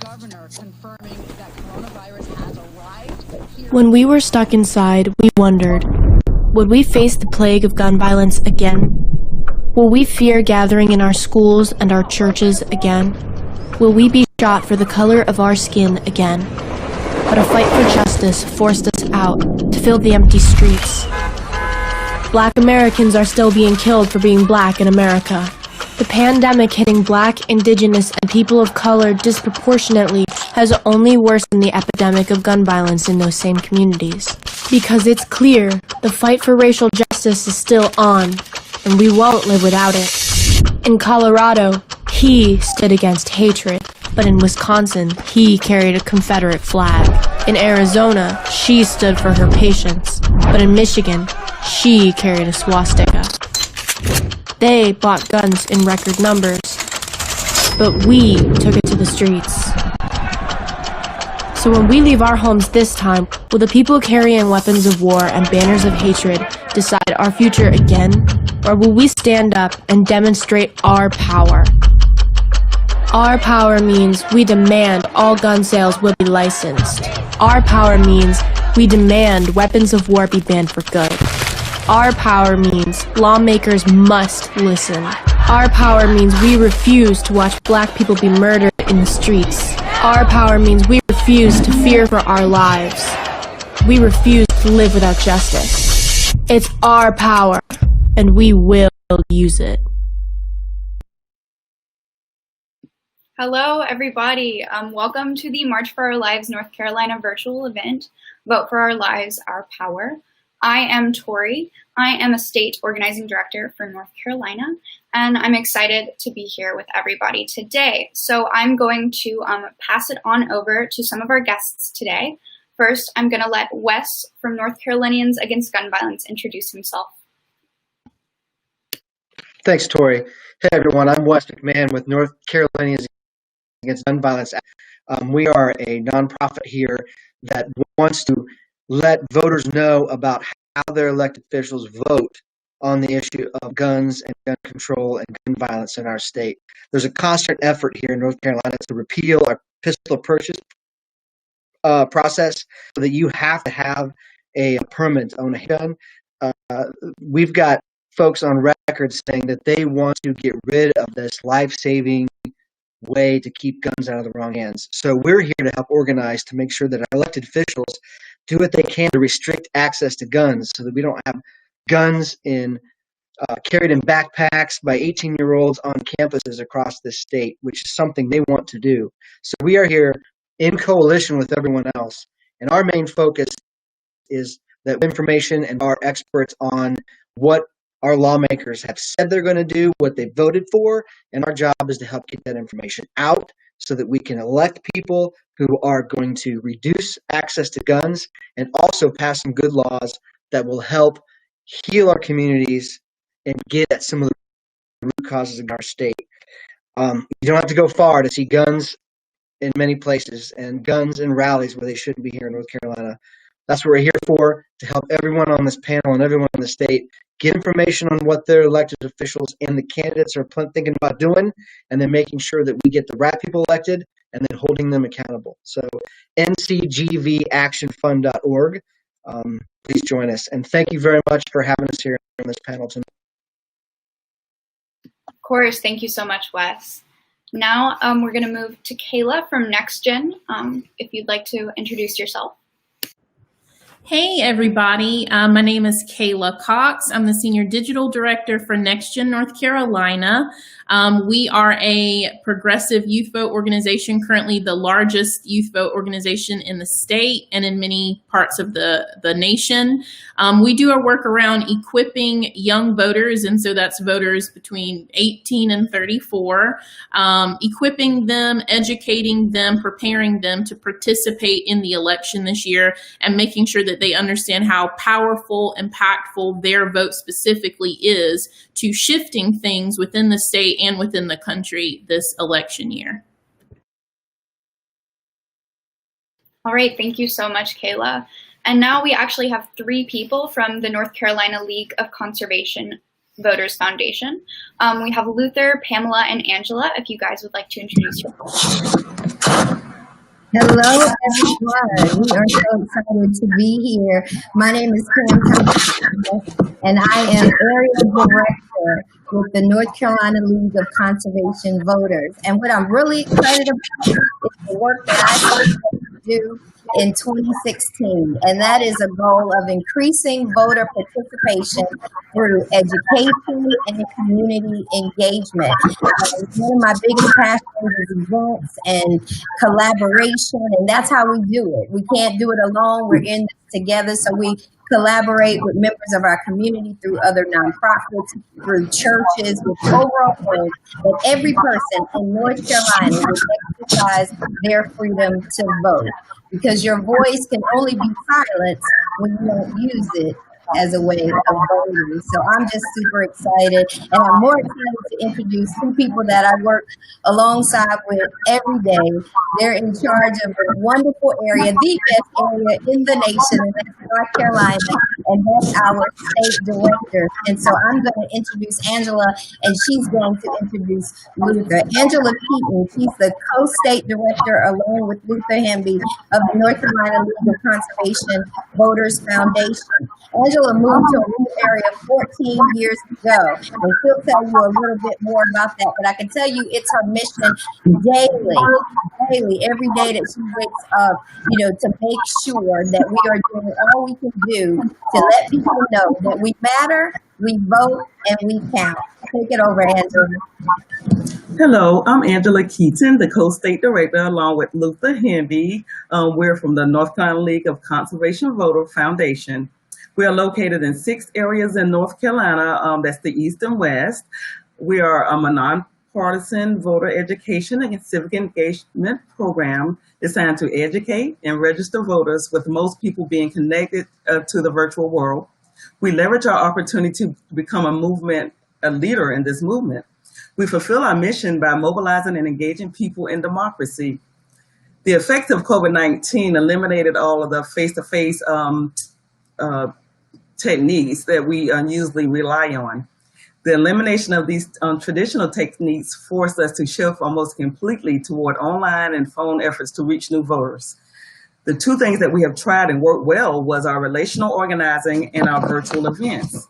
governor confirming that coronavirus has arrived. When we were stuck inside, we wondered, would we face the plague of gun violence again? Will we fear gathering in our schools and our churches again? Will we be shot for the color of our skin again? But a fight for justice forced us out to fill the empty streets. Black Americans are still being killed for being black in America. The pandemic hitting Black, Indigenous, and people of color disproportionately has only worsened the epidemic of gun violence in those same communities. Because it's clear the fight for racial justice is still on, and we won't live without it. In Colorado, he stood against hatred, but in Wisconsin, he carried a Confederate flag. In Arizona, she stood for her patients, but in Michigan, she carried a swastika. They bought guns in record numbers, but we took it to the streets. So when we leave our homes this time, will the people carrying weapons of war and banners of hatred decide our future again? Or will we stand up and demonstrate our power? Our power means we demand all gun sales will be licensed. Our power means we demand weapons of war be banned for good. Our power means lawmakers must listen. Our power means we refuse to watch black people be murdered in the streets. Our power means we refuse to fear for our lives. We refuse to live without justice. It's our power, and we will use it. Hello, everybody. Welcome to the March for Our Lives North Carolina virtual event, Vote for Our Lives, Our Power. I am Tori. I am a state organizing director for North Carolina, and I'm excited to be here with everybody today. So I'm going to pass it on over to some of our guests today. First, I'm going to let Wes from North Carolinians Against Gun Violence introduce himself. Thanks, Tori. Hey, everyone. I'm Wes McMahon with North Carolinians Against Gun Violence. We are a nonprofit here that wants to let voters know about how their elected officials vote on the issue of guns and gun control and gun violence in our state. There's a constant effort here in North Carolina to repeal our pistol purchase process so that you have to have a permit to own a gun. We've got folks on record saying that they want to get rid of this life-saving way to keep guns out of the wrong hands. So we're here to help organize to make sure that our elected officials do what they can to restrict access to guns so that we don't have guns carried in backpacks by 18-year-olds on campuses across this state, which is something they want to do. So we are here in coalition with everyone else, and our main focus is that information and our experts on what our lawmakers have said they're going to do, what they voted for, and our job is to help get that information out so that we can elect people who are going to reduce access to guns and also pass some good laws that will help heal our communities and get at some of the root causes in our state. You don't have to go far to see guns in many places and guns in rallies where they shouldn't be here in North Carolina. That's what we're here for, to help everyone on this panel and everyone in the state get information on what their elected officials and the candidates are thinking about doing, and then making sure that we get the right people elected and then holding them accountable. So ncgvactionfund.org. Please join us. And thank you very much for having us here on this panel tonight. Of course. Thank you so much, Wes. Now we're going to move to Kayla from Nextgen. If you'd like to introduce yourself. Hey, everybody. My name is Kayla Cox. I'm the Senior Digital Director for Nextgen North Carolina. We are a progressive youth vote organization, currently the largest youth vote organization in the state and in many parts of the nation. We do our work around equipping young voters, and so that's voters between 18 and 34, equipping them, educating them, preparing them to participate in the election this year, and making sure that they understand how powerful, impactful their vote specifically is to shifting things within the state and within the country this election year. All right, thank you so much, Kayla. And now we actually have 3 people from the North Carolina League of Conservation Voters Foundation. We have Luther, Pamela, and Angela, if you guys would like to introduce yourselves. Hello, everyone. We are so excited to be here. My name is Pam Thomas, and I am Area Director with the North Carolina League of Conservation Voters. And what I'm really excited about is the work that I started to do in 2016, and that is a goal of increasing voter participation through education and community engagement. One of my biggest passions is events and collaboration, and that's how we do it. We can't do it alone. We're in this together, so we collaborate with members of our community through other nonprofits, through churches, with the overall goal that every person in North Carolina will exercise their freedom to vote. Because your voice can only be silenced when you don't use it as a way of voting. So I'm just super excited, and I'm more excited to introduce two people that I work alongside with every day. They're in charge of a wonderful area, the best area in the nation, and that's North Carolina, and that's our state director. And so I'm going to introduce Angela, and she's going to introduce Luther. Angela Keaton, she's the co-state director along with Luther Hemby of the North Carolina League of Conservation Voters Foundation. Angela moved to a rural area 14 years ago, and she'll tell you a little bit more about that. But I can tell you it's her mission daily, every day that she wakes up, to make sure that we are doing all we can do to let people know that we matter, we vote, and we count. Take it over, Angela. Hello, I'm Angela Keaton, the co-state director, along with Luther Hemby. We're from the North Carolina League of Conservation Voter Foundation. We are located in 6 areas in North Carolina. That's the East and West. We are a nonpartisan voter education and civic engagement program designed to educate and register voters, with most people being connected to the virtual world. We leverage our opportunity to become a leader in this movement. We fulfill our mission by mobilizing and engaging people in democracy. The effects of COVID-19 eliminated all of the face-to-face techniques that we usually rely on. The elimination of these traditional techniques forced us to shift almost completely toward online and phone efforts to reach new voters. The two things that we have tried and worked well was our relational organizing and our virtual events.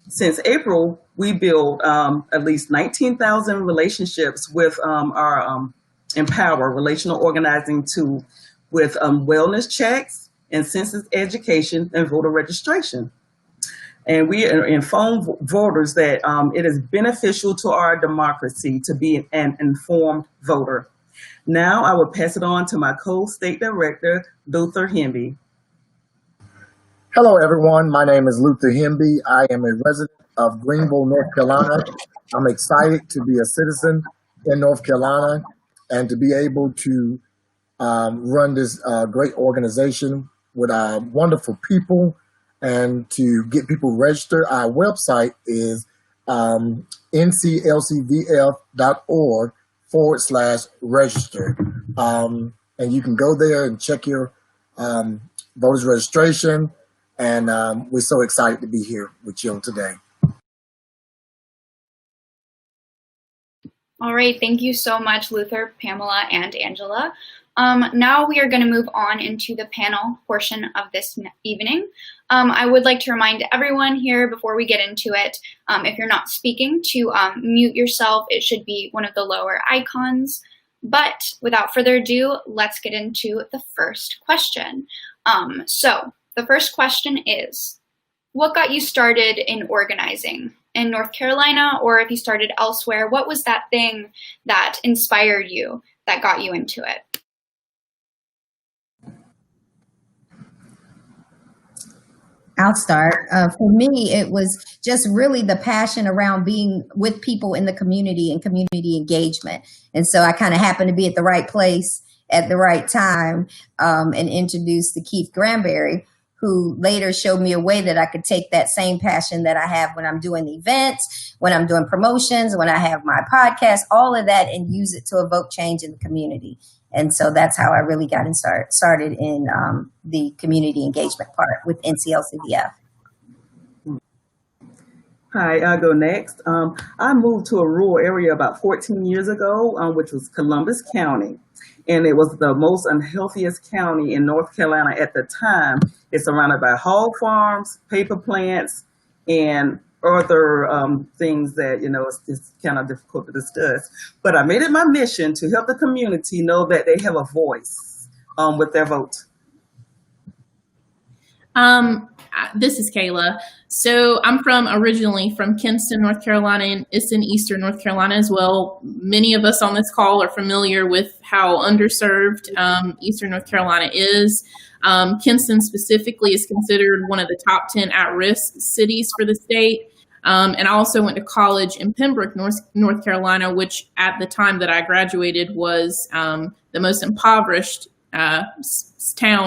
Since April, we built at least 19,000 relationships with our Empower relational organizing tool, with wellness checks and census education and voter registration. And we inform voters that it is beneficial to our democracy to be an informed voter. Now I will pass it on to my co-state director, Luther Hemby. Hello, everyone. My name is Luther Hemby. I am a resident of Greenville, North Carolina. I'm excited to be a citizen in North Carolina and to be able to run this great organization with wonderful people and to get people registered. Our website is nclcvf.org/register. And you can go there and check your voters registration. And we're so excited to be here with you today. All right, thank you so much, Luther, Pamela, and Angela. Now we are going to move on into the panel portion of this evening. I would like to remind everyone here before we get into it, if you're not speaking, to mute yourself. It should be one of the lower icons. But without further ado, let's get into the first question. So the first question is, what got you started in organizing in North Carolina, or if you started elsewhere? What was that thing that inspired you, that got you into it? I'll start. For me, it was just really the passion around being with people in the community and community engagement. And so I kind of happened to be at the right place at the right time and introduced to Keith Granberry, who later showed me a way that I could take that same passion that I have when I'm doing events, when I'm doing promotions, when I have my podcast, all of that, and use it to evoke change in the community. And so that's how I really got started in the community engagement part with NCLCVF. Hi, I'll go next. I moved to a rural area about 14 years ago, which was Columbus County. and it was the most unhealthiest county in North Carolina at the time. It's surrounded by hog farms, paper plants, and other things that, it's kind of difficult to discuss. But I made it my mission to help the community know that they have a voice with their vote. This is Kayla. So I'm originally from Kinston, North Carolina, and it's in Eastern North Carolina as well. Many of us on this call are familiar with how underserved Eastern North Carolina is. Kinston specifically is considered one of the top 10 at-risk cities for the state. And I also went to college in Pembroke, North Carolina, which at the time that I graduated was the most impoverished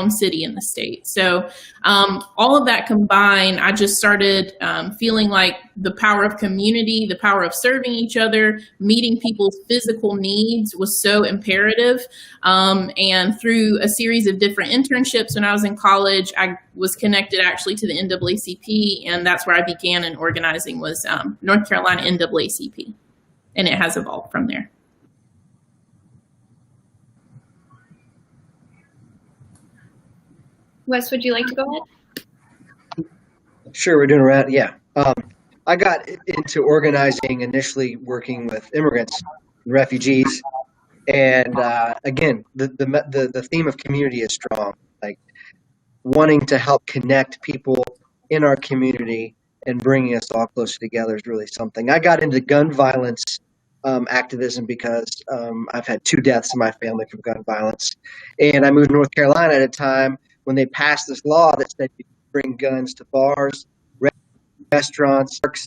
city in the state. So all of that combined, I just started feeling like the power of community, the power of serving each other, meeting people's physical needs was so imperative. And through a series of different internships when I was in college, I was connected actually to the NAACP, and that's where I began in organizing was North Carolina NAACP, and it has evolved from there. Wes, would you like to go ahead? Sure, we're doing around. Yeah. I got into organizing initially working with immigrants and refugees. And again, the theme of community is strong, like wanting to help connect people in our community and bringing us all closer together is really something. I got into gun violence activism because I've had 2 deaths in my family from gun violence. And I moved to North Carolina at a time when they passed this law that said you could bring guns to bars, restaurants, parks,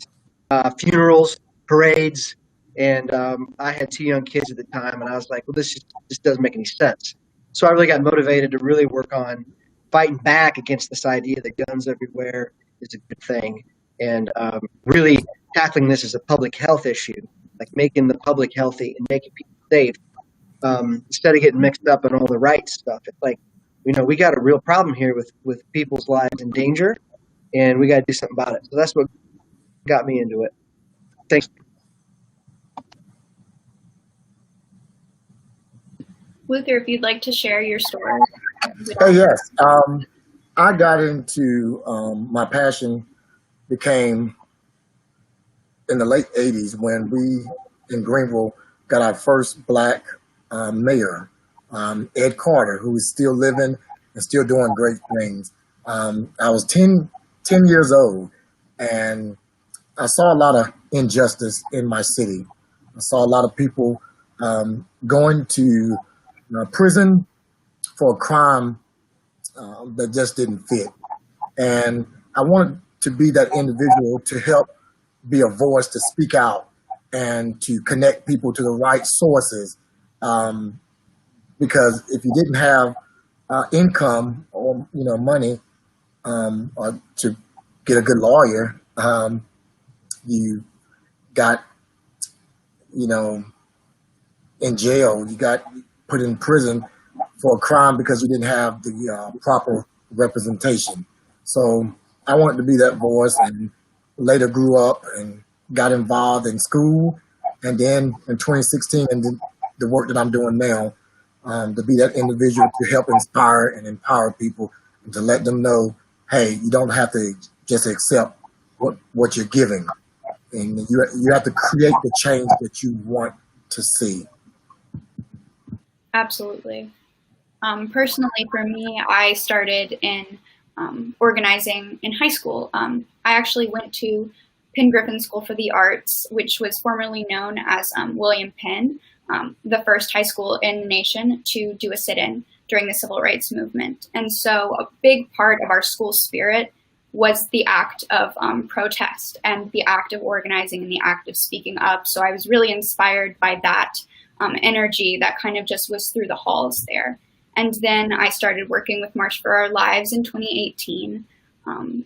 funerals, parades. And I had 2 young kids at the time, and I was like, well, this doesn't make any sense. So I really got motivated to really work on fighting back against this idea that guns everywhere is a good thing, and really tackling this as a public health issue, like making the public healthy and making people safe instead of getting mixed up in all the right stuff. It's like, we got a real problem here with people's lives in danger, and we got to do something about it. So that's what got me into it. Thanks. Luther, if you'd like to share your story. Yes. I got into my passion became in the late 80s when we in Greenville got our first Black mayor, Ed Carter, who is still living and still doing great things. I was 10 years old, and I saw a lot of injustice in my city. I saw a lot of people going to prison for a crime that just didn't fit. And I wanted to be that individual to help be a voice to speak out and to connect people to the right sources. Because if you didn't have income or money or to get a good lawyer, you got in jail. You got put in prison for a crime because you didn't have the proper representation. So I wanted to be that voice, and later grew up and got involved in school, and then in 2016 and the work that I'm doing now, to be that individual to help inspire and empower people and to let them know, hey, you don't have to just accept what you're giving, and you have to create the change that you want to see. Absolutely. Personally, for me, I started in organizing in high school. I actually went to Penn Griffin School for the Arts, which was formerly known as William Penn, the first high school in the nation to do a sit-in during the civil rights movement. And so a big part of our school spirit was the act of protest and the act of organizing and the act of speaking up. So I was really inspired by that energy that kind of just was through the halls there. And then I started working with March for Our Lives in 2018,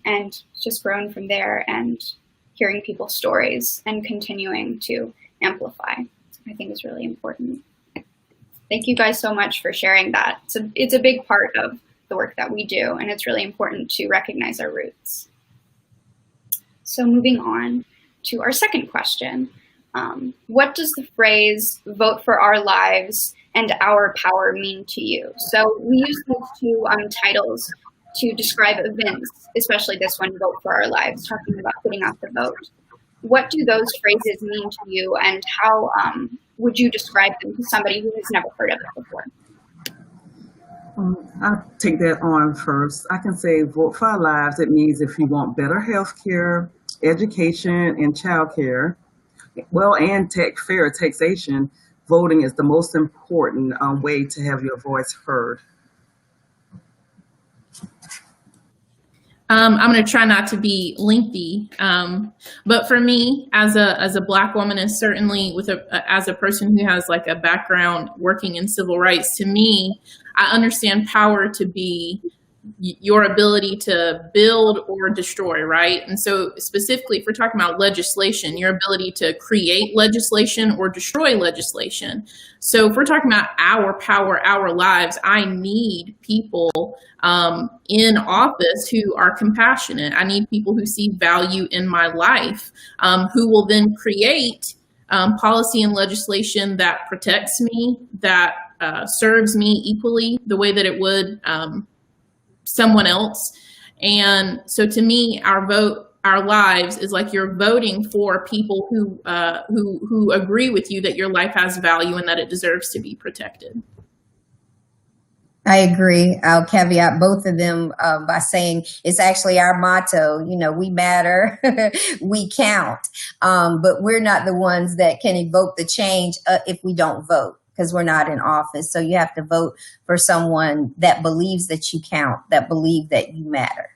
and just grown from there and hearing people's stories and continuing to amplify, I think is really important. Thank you guys so much for sharing that. It's a big part of the work that we do, and it's really important to recognize our roots. So moving on to our second question. What does the phrase "vote for our lives" and "our power" mean to you? So we use those two titles to describe events, especially this one, "Vote for Our Lives," talking about putting out the vote. What do those phrases mean to you, and how would you describe them to somebody who has never heard of it before? I'll take that on first. I can say vote for our lives. It means if you want better health care, education, and childcare, well, and fair taxation, voting is the most important way to have your voice heard. I'm going to try not to be lengthy, but for me, as a Black woman, and certainly as a person who has like a background working in civil rights, to me, I understand power to be your ability to build or destroy, right? And so specifically, if we're talking about legislation, your ability to create legislation or destroy legislation. So if we're talking about our power, our lives, I need people in office who are compassionate. I need people who see value in my life, who will then create policy and legislation that protects me, that serves me equally the way that it would someone else. And so to me, our vote, our lives is like you're voting for people who agree with you that your life has value and that it deserves to be protected. I agree. I'll caveat both of them by saying it's actually our motto. You know, we matter, we count, but we're not the ones that can evoke the change if we don't vote, because we're not in office. So you have to vote for someone that believes that you count, that believe that you matter.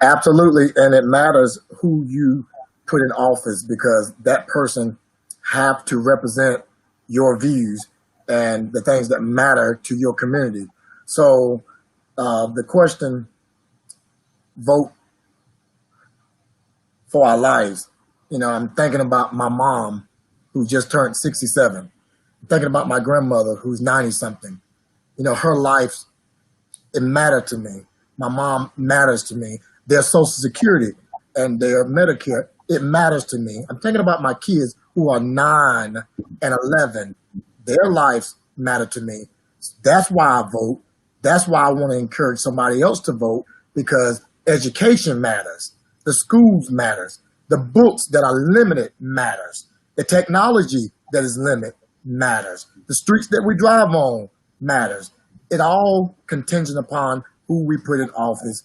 Absolutely, and it matters who you put in office, because that person have to represent your views and the things that matter to your community. So the question, vote for our lives. You know, I'm thinking about my mom who just turned 67. I'm thinking about my grandmother who's 90 something. You know, her life, it mattered to me. My mom matters to me. Their Social Security and their Medicare, it matters to me. I'm thinking about my kids who are 9 and 11. Their lives matter to me. That's why I vote. That's why I want to encourage somebody else to vote, because education matters. The schools matters. The books that are limited matters. The technology that is limited matters. The streets that we drive on matters. It all contingent upon who we put in office.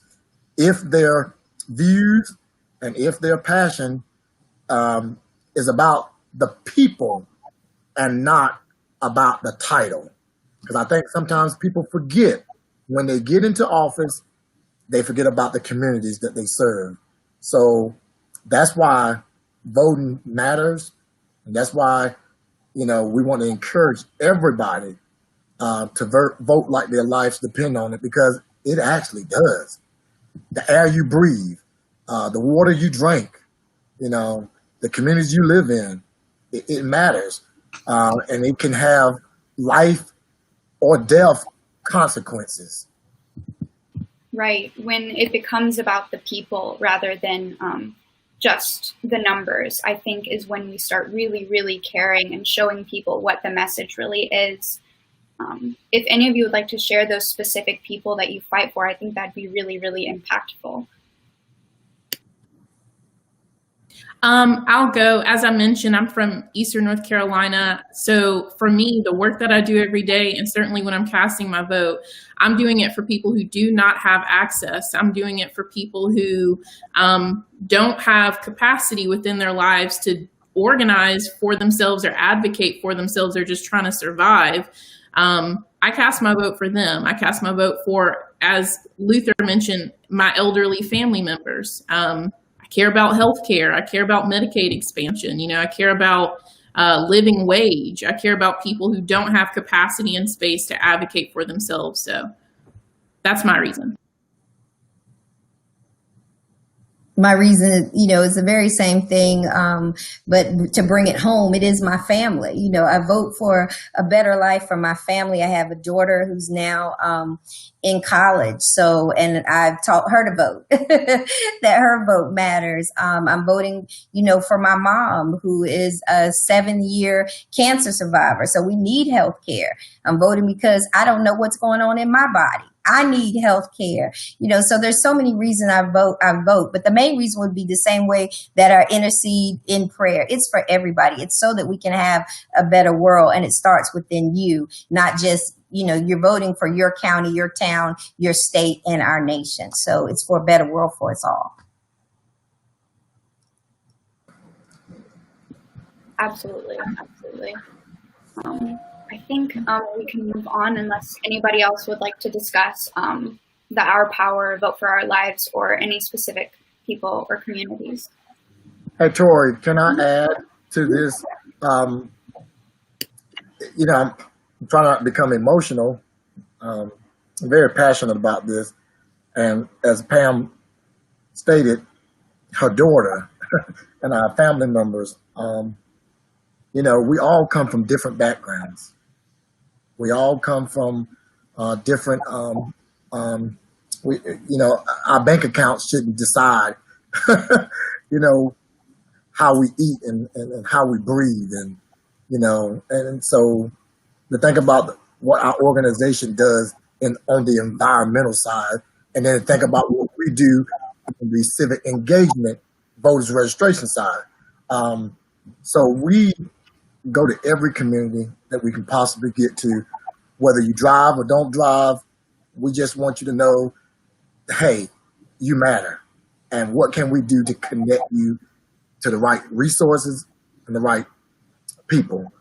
If their views and if their passion is about the people and not about the title. Because I think sometimes people forget when they get into office, they forget about the communities that they serve. So that's why voting matters. And that's why, you know, we want to encourage everybody to vote like their lives depend on it, because it actually does. The air you breathe, the water you drink, you know, the communities you live in, it matters. And it can have life or death consequences. Right. When it becomes about the people rather than just the numbers, I think is when we start really, really caring and showing people what the message really is. If any of you would like to share those specific people that you fight for, I think that'd be really, really impactful. I'll go. As I mentioned, I'm from Eastern North Carolina. So for me, the work that I do every day, and certainly when I'm casting my vote, I'm doing it for people who do not have access. I'm doing it for people who don't have capacity within their lives to organize for themselves or advocate for themselves. They're just trying to survive. I cast my vote for them. I cast my vote for, as Luther mentioned, my elderly family members. I care about healthcare. I care about Medicaid expansion. You know, I care about living wage. I care about people who don't have capacity and space to advocate for themselves. So that's my reason. my reason, is the very same thing. But to bring it home, it is my family. I vote for a better life for my family. I have a daughter who's now in college. So, and I've taught her to vote, that her vote matters. I'm voting, for my mom, who is a 7-year cancer survivor. So we need health care. I'm voting because I don't know what's going on in my body. I need health care, so there's so many reasons I vote, but the main reason would be the same way that I intercede in prayer. It's for everybody. It's so that we can have a better world, and it starts within you, not just, you're voting for your county, your town, your state, and our nation. So it's for a better world for us all. Absolutely. I think we can move on unless anybody else would like to discuss the Our Power, Vote for Our Lives, or any specific people or communities. Hey, Tori, can I add to this? I'm trying not to become emotional. I'm very passionate about this. And as Pam stated, her daughter and our family members, we all come from different backgrounds. We all come from different, our bank accounts shouldn't decide, how we eat and how we breathe. And so to think about what our organization does on the environmental side, and then think about what we do on the civic engagement, voters registration side. So we go to every community that we can possibly get to, whether you drive or don't drive. We just want you to know, hey, you matter. And what can we do to connect you to the right resources and the right people?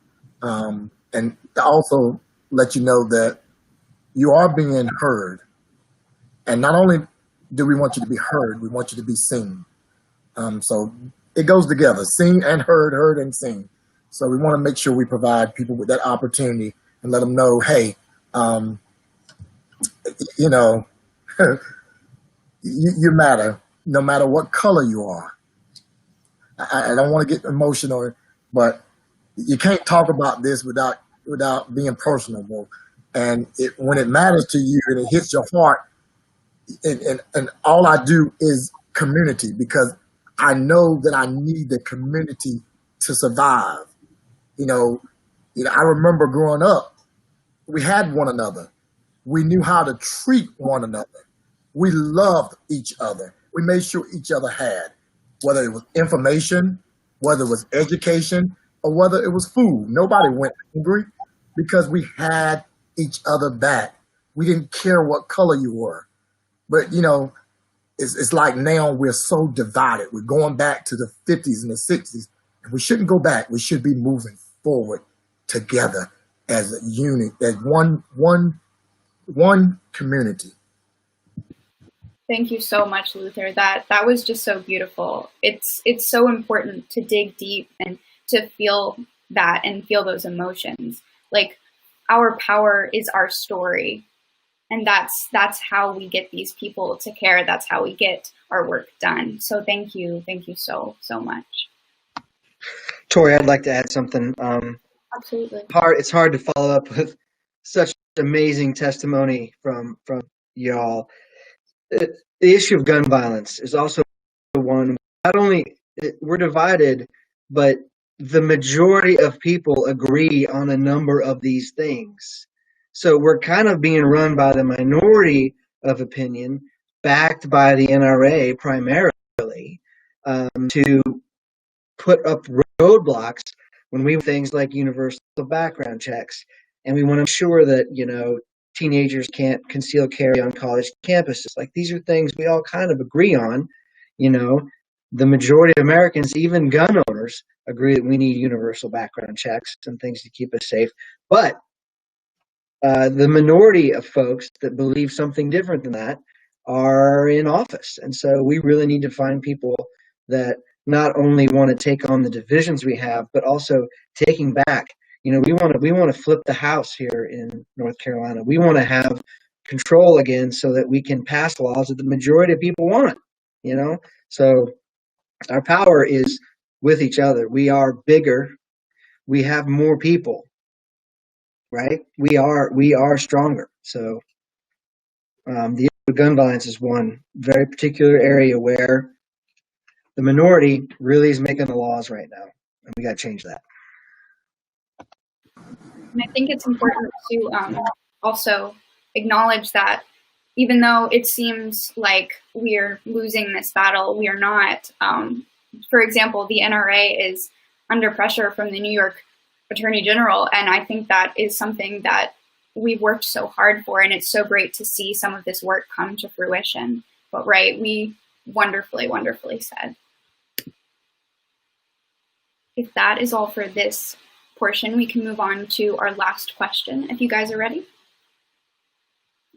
And to also let you know that you are being heard. And not only do we want you to be heard, we want you to be seen. So it goes together, seen and heard, heard and seen. So we want to make sure we provide people with that opportunity and let them know, hey, you matter, no matter what color you are. I don't want to get emotional, but you can't talk about this without being personable. And when it matters to you and it hits your heart, and all I do is community, because I know that I need the community to survive. I remember growing up, we had one another. We knew how to treat one another. We loved each other. We made sure each other had, whether it was information, whether it was education, or whether it was food. Nobody went hungry because we had each other back. We didn't care what color you were. But, it's like now we're so divided. We're going back to the 50s and the 60s. And we shouldn't go back. We should be moving forward together as a unit, as one community. Thank you so much, Luther. That was just so beautiful. It's so important to dig deep and to feel that and feel those emotions. Like, our power is our story. And that's how we get these people to care. That's how we get our work done. So thank you so much. Tori, I'd like to add something. Absolutely. It's hard to follow up with such amazing testimony from y'all. The issue of gun violence is also one. Not only we're divided, but the majority of people agree on a number of these things. So we're kind of being run by the minority of opinion, backed by the NRA primarily, to put up roadblocks when we do things like universal background checks. And we want to ensure that, teenagers can't conceal carry on college campuses. Like, these are things we all kind of agree on. The majority of Americans, even gun owners, agree that we need universal background checks and things to keep us safe. But the minority of folks that believe something different than that are in office. And so we really need to find people that not only want to take on the divisions we have, but also taking back. We want to flip the house here in North Carolina. We want to have control again so that we can pass laws that the majority of people want. you know? So our power is with each other. We are bigger. We have more people, right? We are stronger. So the issue of gun violence is one very particular area where the minority really is making the laws right now, and we got to change that. And I think it's important to also acknowledge that even though it seems like we're losing this battle, we are not. For example, the NRA is under pressure from the New York Attorney General, and I think that is something that we've worked so hard for, and it's so great to see some of this work come to fruition. But right, we wonderfully, wonderfully said. If that is all for this portion, we can move on to our last question, if you guys are ready.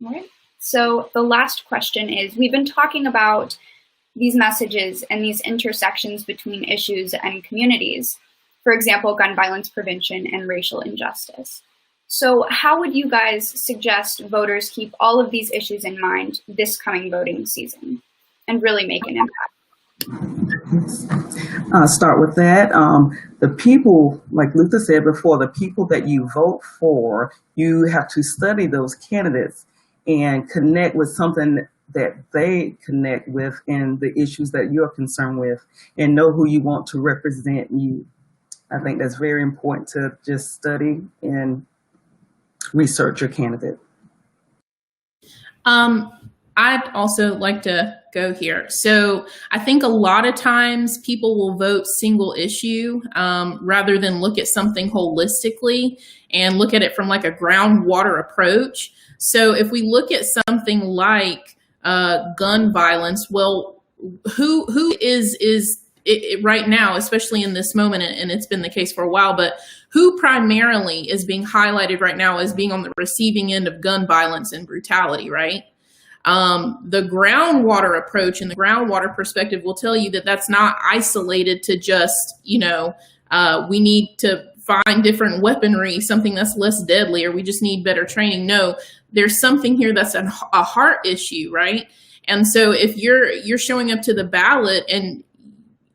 All right. So the last question is, we've been talking about these messages and these intersections between issues and communities, for example, gun violence prevention and racial injustice. So how would you guys suggest voters keep all of these issues in mind this coming voting season and really make an impact? Start with that. The people, like Luther said before, the people that you vote for, you have to study those candidates and connect with something that they connect with and the issues that you're concerned with, and know who you want to represent you. I think that's very important to just study and research your candidate. I'd also like to go here. So I think a lot of times people will vote single issue rather than look at something holistically and look at it from like a groundwater approach. So if we look at something like gun violence, well, who is it right now, especially in this moment, and it's been the case for a while, but who primarily is being highlighted right now as being on the receiving end of gun violence and brutality, right? The groundwater approach and the groundwater perspective will tell you that that's not isolated to just, we need to find different weaponry, something that's less deadly, or we just need better training. No, there's something here that's a heart issue, right? And so if you're showing up to the ballot, and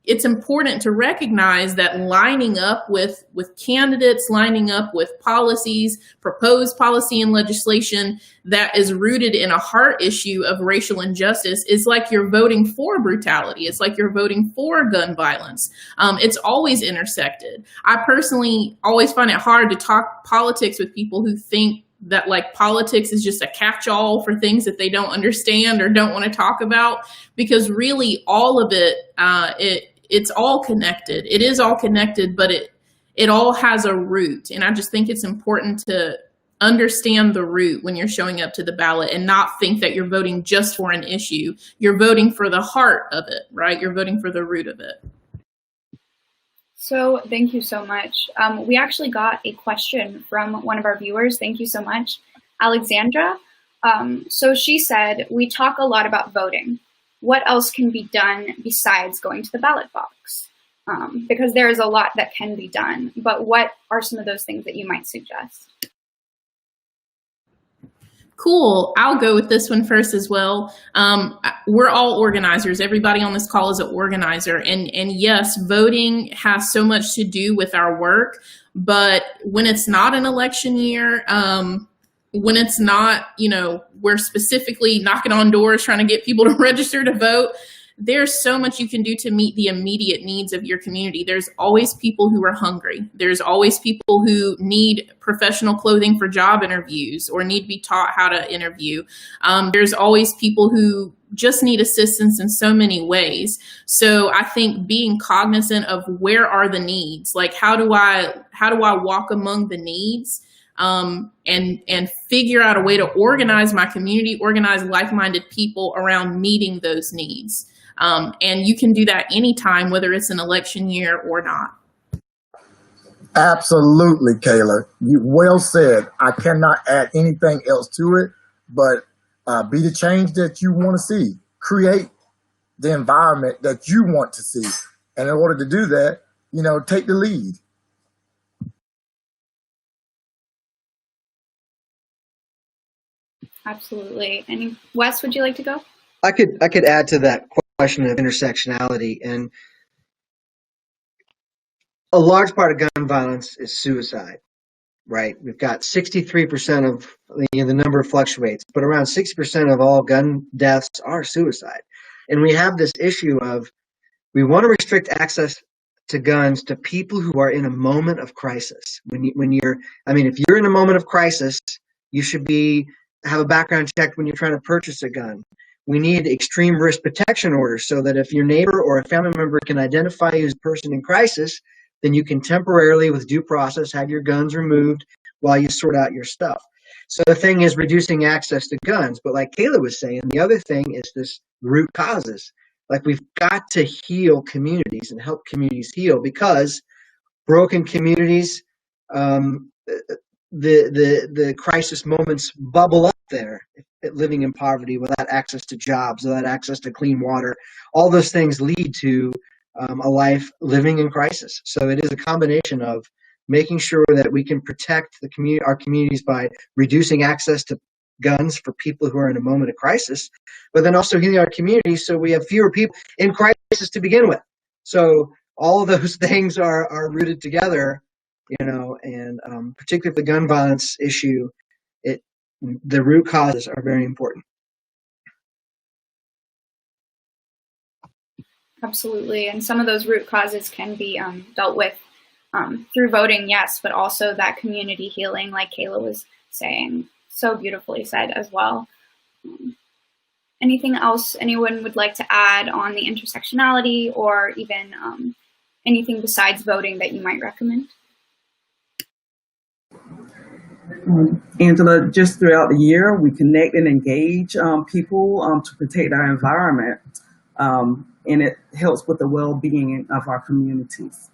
it's important to recognize that lining up with candidates, lining up with policies, proposed policy and legislation that is rooted in a heart issue of racial injustice is like you're voting for brutality. It's like you're voting for gun violence. It's always intersected. I personally always find it hard to talk politics with people who think that like politics is just a catch-all for things that they don't understand or don't want to talk about, because really all of it's all connected. It is all connected, but it all has a root. And I just think it's important to understand the root when you're showing up to the ballot and not think that you're voting just for an issue. You're voting for the heart of it, right? You're voting for the root of it. So thank you so much. We actually got a question from one of our viewers. Thank you so much, Alexandra. So she said, we talk a lot about voting. What else can be done besides going to the ballot box? Because there is a lot that can be done, but what are some of those things that you might suggest? Cool. I'll go with this one first as well. We're all organizers. Everybody on this call is an organizer. And yes, voting has so much to do with our work, but when it's not an election year, when it's not, we're specifically knocking on doors trying to get people to register to vote, there's so much you can do to meet the immediate needs of your community. There's always people who are hungry. There's always people who need professional clothing for job interviews or need to be taught how to interview. There's always people who just need assistance in so many ways. So I think being cognizant of where are the needs, like how do I walk among the needs, and figure out a way to organize my community, organize like-minded people around meeting those needs. And you can do that anytime, whether it's an election year or not. Absolutely, Kayla. You well said. I cannot add anything else to it, but be the change that you want to see. Create the environment that you want to see. And in order to do that, take the lead. Absolutely. And Wes, would you like to go? I could add to that question of intersectionality, and a large part of gun violence is suicide, right? We've got 63% of the number fluctuates, but around 60% of all gun deaths are suicide. And we have this issue of we want to restrict access to guns to people who are in a moment of crisis. If you're in a moment of crisis, you should have a background check when you're trying to purchase a gun. We need extreme risk protection orders so that if your neighbor or a family member can identify you as a person in crisis, then you can temporarily, with due process, have your guns removed while you sort out your stuff. So the thing is reducing access to guns. But like Kayla was saying, the other thing is this root causes. Like, we've got to heal communities and help communities heal, because broken communities, the crisis moments bubble up there. Living in poverty, without access to jobs, without access to clean water, all those things lead to a life living in crisis. So it is a combination of making sure that we can protect our communities by reducing access to guns for people who are in a moment of crisis, but then also healing our communities so we have fewer people in crisis to begin with. So all of those things are rooted together, and particularly the gun violence issue, the root causes are very important. Absolutely. And some of those root causes can be dealt with through voting, yes, but also that community healing, like Kayla was saying. So beautifully said as well. Anything else anyone would like to add on the intersectionality, or even anything besides voting that you might recommend? Angela, just throughout the year, we connect and engage people to protect our environment, and it helps with the well-being of our communities.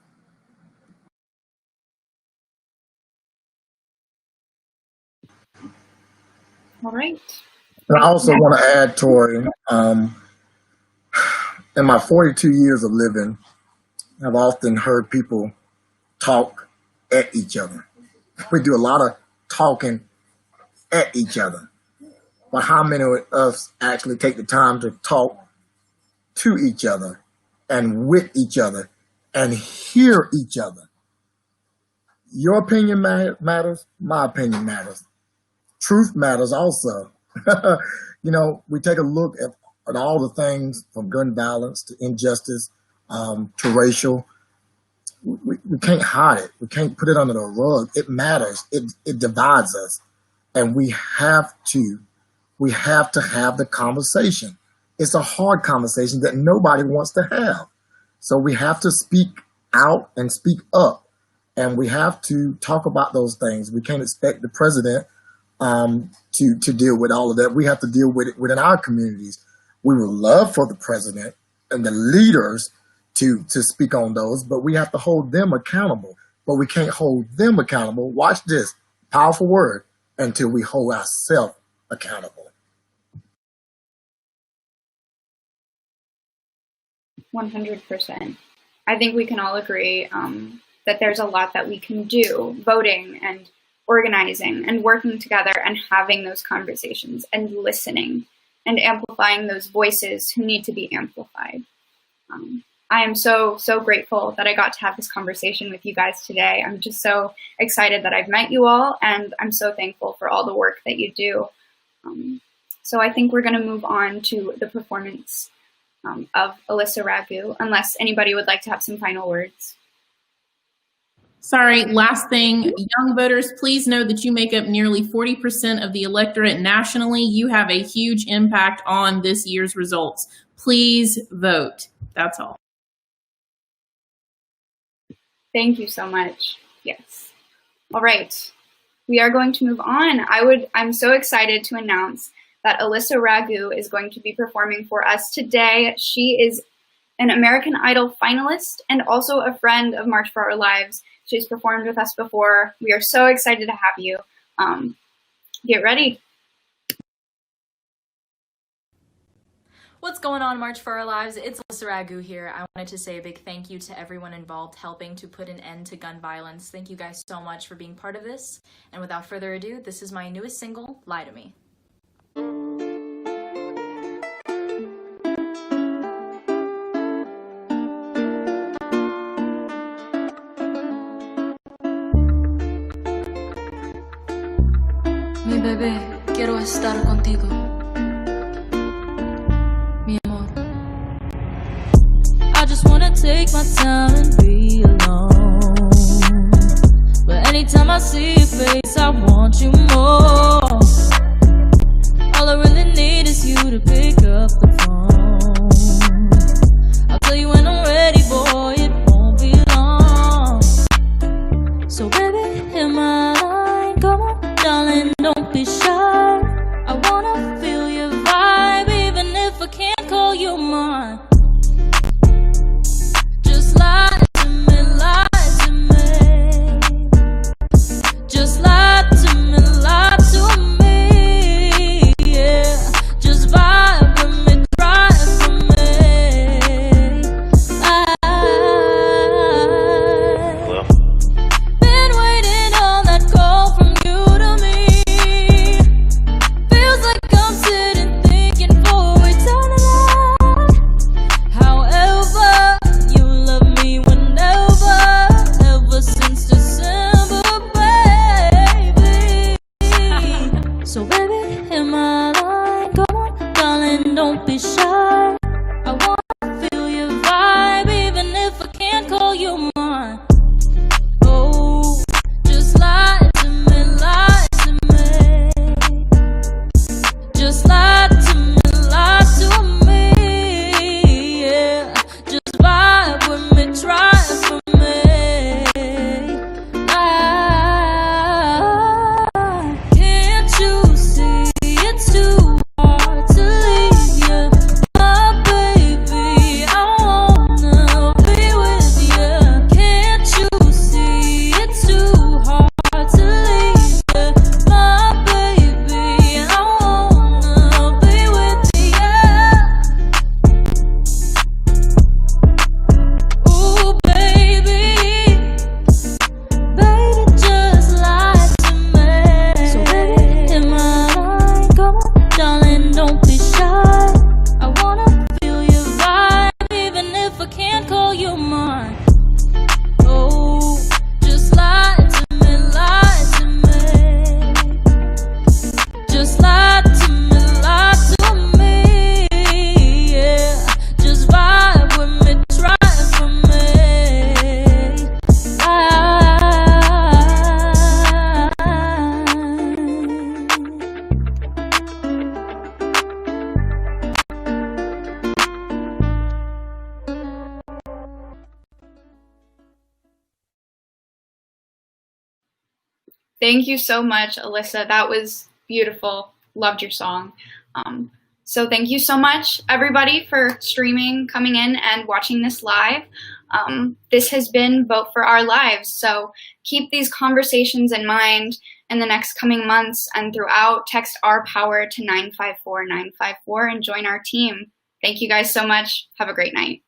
All right. And I also want to add, Tori, in my 42 years of living, I've often heard people talk at each other. We do a lot of talking at each other. But how many of us actually take the time to talk to each other and with each other and hear each other? Your opinion matters. My opinion matters. Truth matters also. We take a look at all the things from gun violence to injustice to racial. We can't hide it. We can't put it under the rug. It matters. It divides us. And we have to have the conversation. It's a hard conversation that nobody wants to have. So we have to speak out and speak up. And we have to talk about those things. We can't expect the president to deal with all of that. We have to deal with it within our communities. We would love for the president and the leaders to speak on those, but we have to hold them accountable. But we can't hold them accountable. Watch this powerful word, until we hold ourselves accountable. 100%. I think we can all agree that there's a lot that we can do, voting and organizing and working together and having those conversations and listening and amplifying those voices who need to be amplified. I am so grateful that I got to have this conversation with you guys today. I'm just so excited that I've met you all, and I'm so thankful for all the work that you do. So I think we're going to move on to the performance of Alyssa Ragu, unless anybody would like to have some final words. Sorry, last thing, young voters, please know that you make up nearly 40% of the electorate nationally. You have a huge impact on this year's results. Please vote. That's all. Thank you so much. Yes. All right. We are going to move on. I'm so excited to announce that Alyssa Ragu is going to be performing for us today. She is an American Idol finalist and also a friend of March for Our Lives. She's performed with us before. We are so excited to have you. Get ready. What's going on, March for Our Lives? It's Alyssa Ragu here. I wanted to say a big thank you to everyone involved helping to put an end to gun violence. Thank you guys so much for being part of this. And without further ado, this is my newest single, Lie to Me. Mi bebé, quiero estar contigo. Mi amor. I just wanna take my time and be alone. But anytime I see your face, I want you more. All I really need is you to pick up the phone. I'll tell you when I'm ready, boy, it won't be long. So baby, hit my line, come on, darling, don't be shy. I wanna feel your vibe, even if I can't call you mine. Just lie to me, lie to me. Just lie to me, lie to me. Yeah, just vibe with me, try for me. Hello? Been waiting on that call from you to me. Feels like I'm sitting thinking for eternity. However, you love me whenever, ever since December, baby. So baby, hit my line, come on, darling, don't be shy. I wanna feel your vibe, even if I can't call you mine. Oh, just lie to me, lie to me. Just lie to me, lie to me. Yeah, just vibe with me, try for me. Can't you see it's too hard to leave you, my baby? I wanna be with you. Can't you see it's too hard to leave you, my baby? I wanna be with you. Ooh, baby, baby, just lie to me. So baby, hit my line, come on, darling, don't be shy. I wanna feel your vibe, even if I can't call you mine. Oh, just lie to me, lie to me. Just lie to me, lie to me. Yeah, just vibe with me, try for me. Thank you so much, Alyssa. That was beautiful. Loved your song. So thank you so much, everybody, for streaming, coming in, and watching this live. This has been Vote for Our Lives. So keep these conversations in mind in the next coming months and throughout. Text our power to 954-954 and join our team. Thank you guys so much. Have a great night.